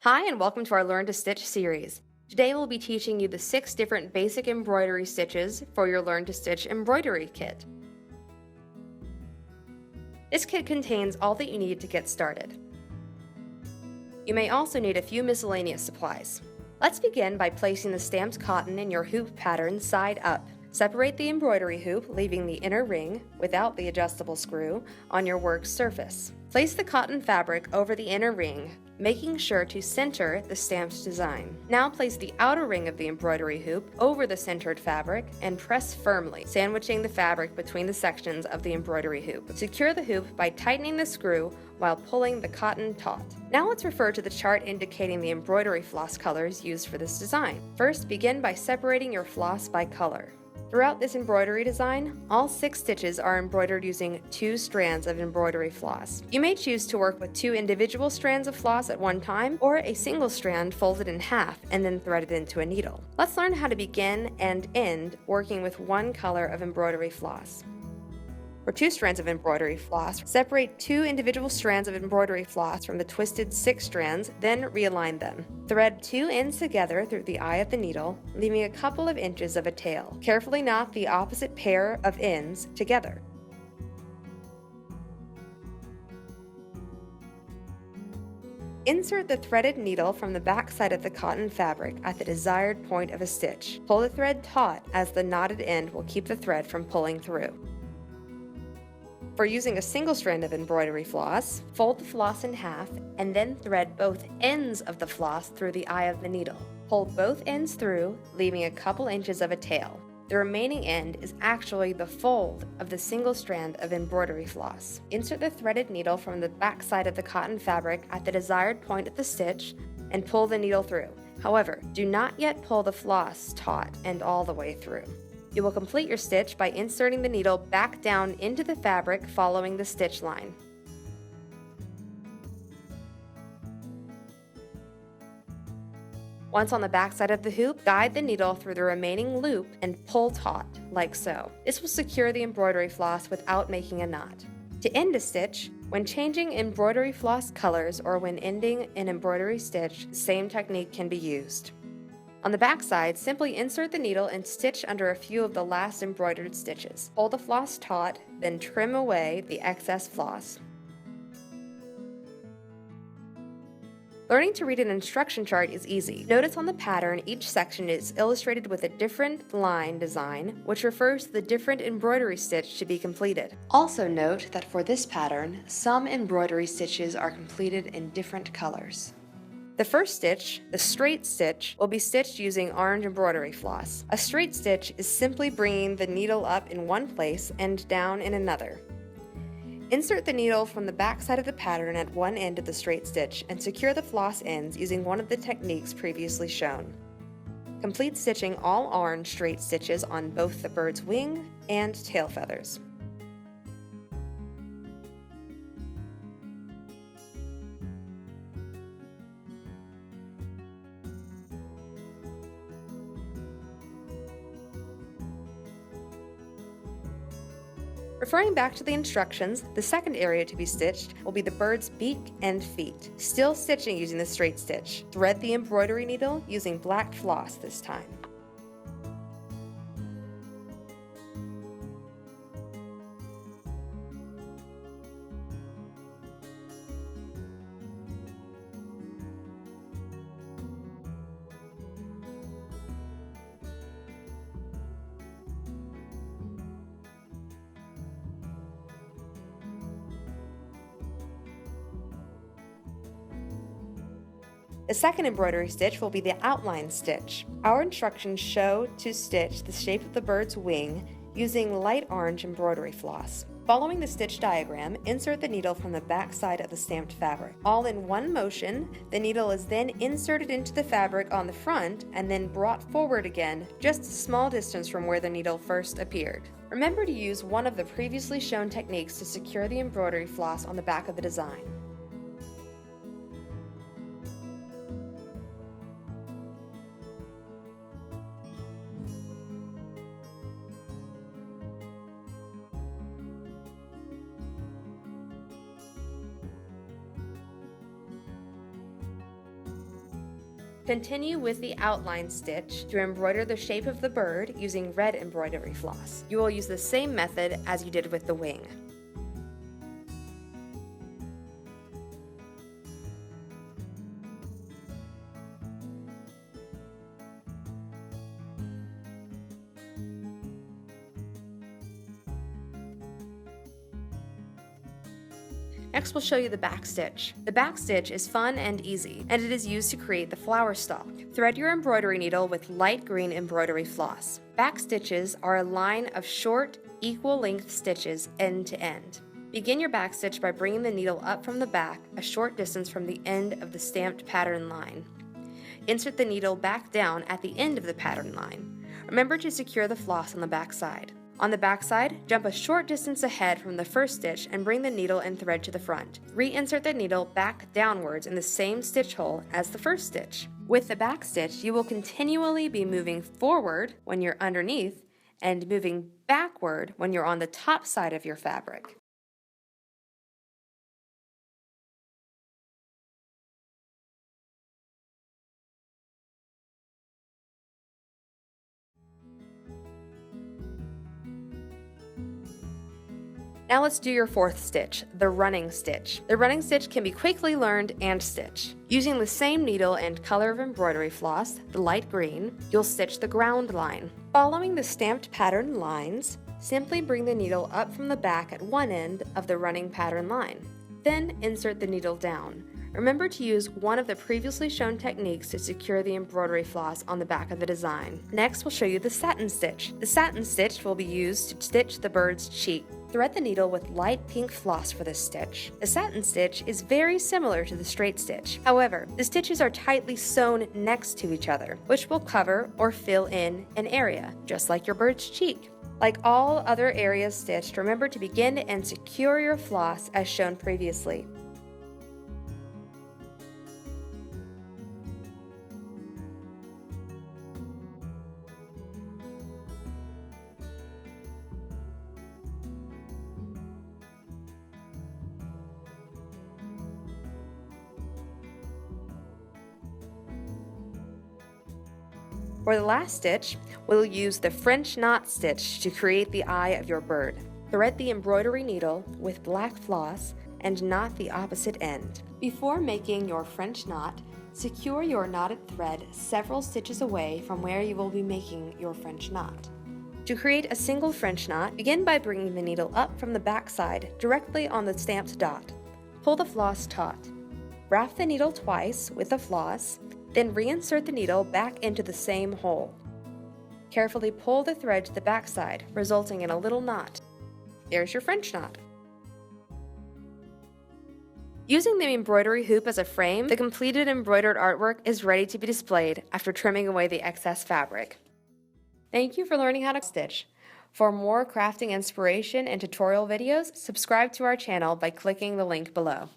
Hi, and welcome to our Learn to Stitch series. Today we'll be teaching you the 6 different basic embroidery stitches for your Learn to Stitch Embroidery Kit. This kit contains all that you need to get started. You may also need a few miscellaneous supplies. Let's begin by placing the stamped cotton in your hoop pattern side up. Separate the embroidery hoop, leaving the inner ring, without the adjustable screw, on your work's surface. Place the cotton fabric over the inner ring, making sure to center the stamped design. Now place the outer ring of the embroidery hoop over the centered fabric and press firmly, sandwiching the fabric between the sections of the embroidery hoop. Secure the hoop by tightening the screw while pulling the cotton taut. Now let's refer to the chart indicating the embroidery floss colors used for this design. First, begin by separating your floss by color. Throughout this embroidery design, all 6 stitches are embroidered using 2 strands of embroidery floss. You may choose to work with 2 individual strands of floss at one time, or a single strand folded in half and then threaded into a needle. Let's learn how to begin and end working with one color of embroidery floss. For 2 strands of embroidery floss, separate 2 individual strands of embroidery floss from the twisted 6 strands, then realign them. Thread 2 ends together through the eye of the needle, leaving a couple of inches of a tail. Carefully knot the opposite pair of ends together. Insert the threaded needle from the back side of the cotton fabric at the desired point of a stitch. Pull the thread taut, as the knotted end will keep the thread from pulling through. For using a single strand of embroidery floss, fold the floss in half and then thread both ends of the floss through the eye of the needle. Pull both ends through, leaving a couple inches of a tail. The remaining end is actually the fold of the single strand of embroidery floss. Insert the threaded needle from the back side of the cotton fabric at the desired point of the stitch and pull the needle through. However, do not yet pull the floss taut and all the way through. You will complete your stitch by inserting the needle back down into the fabric following the stitch line. Once on the back side of the hoop, guide the needle through the remaining loop and pull taut, like so. This will secure the embroidery floss without making a knot. To end a stitch, when changing embroidery floss colors or when ending an embroidery stitch, the same technique can be used. On the back side, simply insert the needle and stitch under a few of the last embroidered stitches. Pull the floss taut, then trim away the excess floss. Learning to read an instruction chart is easy. Notice on the pattern each section is illustrated with a different line design, which refers to the different embroidery stitch to be completed. Also note that for this pattern, some embroidery stitches are completed in different colors. The first stitch, the straight stitch, will be stitched using orange embroidery floss. A straight stitch is simply bringing the needle up in one place and down in another. Insert the needle from the back side of the pattern at one end of the straight stitch and secure the floss ends using one of the techniques previously shown. Complete stitching all orange straight stitches on both the bird's wing and tail feathers. Referring back to the instructions, the second area to be stitched will be the bird's beak and feet. Still stitching using the straight stitch. Thread the embroidery needle using black floss this time. The second embroidery stitch will be the outline stitch. Our instructions show to stitch the shape of the bird's wing using light orange embroidery floss. Following the stitch diagram, insert the needle from the back side of the stamped fabric. All in one motion, the needle is then inserted into the fabric on the front and then brought forward again, just a small distance from where the needle first appeared. Remember to use one of the previously shown techniques to secure the embroidery floss on the back of the design. Continue with the outline stitch to embroider the shape of the bird using red embroidery floss. You will use the same method as you did with the wing. Next, we'll show you the back stitch. The back stitch is fun and easy, and it is used to create the flower stalk. Thread your embroidery needle with light green embroidery floss. Back stitches are a line of short, equal length stitches end to end. Begin your back stitch by bringing the needle up from the back a short distance from the end of the stamped pattern line. Insert the needle back down at the end of the pattern line. Remember to secure the floss on the back side. On the back side, jump a short distance ahead from the first stitch and bring the needle and thread to the front. Reinsert the needle back downwards in the same stitch hole as the first stitch. With the back stitch, you will continually be moving forward when you're underneath and moving backward when you're on the top side of your fabric. Now let's do your fourth stitch, the running stitch. The running stitch can be quickly learned and stitched. Using the same needle and color of embroidery floss, the light green, you'll stitch the ground line. Following the stamped pattern lines, simply bring the needle up from the back at one end of the running pattern line. Then insert the needle down. Remember to use one of the previously shown techniques to secure the embroidery floss on the back of the design. Next, we'll show you the satin stitch. The satin stitch will be used to stitch the bird's cheek. Thread the needle with light pink floss for this stitch. The satin stitch is very similar to the straight stitch. However, the stitches are tightly sewn next to each other, which will cover or fill in an area, just like your bird's cheek. Like all other areas stitched, remember to begin and secure your floss as shown previously. For the last stitch, we'll use the French knot stitch to create the eye of your bird. Thread the embroidery needle with black floss and knot the opposite end. Before making your French knot, secure your knotted thread several stitches away from where you will be making your French knot. To create a single French knot, begin by bringing the needle up from the back side directly on the stamped dot. Pull the floss taut. Wrap the needle twice with the floss, then reinsert the needle back into the same hole. Carefully pull the thread to the back side, resulting in a little knot. There's your French knot. Using the embroidery hoop as a frame, the completed embroidered artwork is ready to be displayed after trimming away the excess fabric. Thank you for learning how to stitch. For more crafting inspiration and tutorial videos, subscribe to our channel by clicking the link below.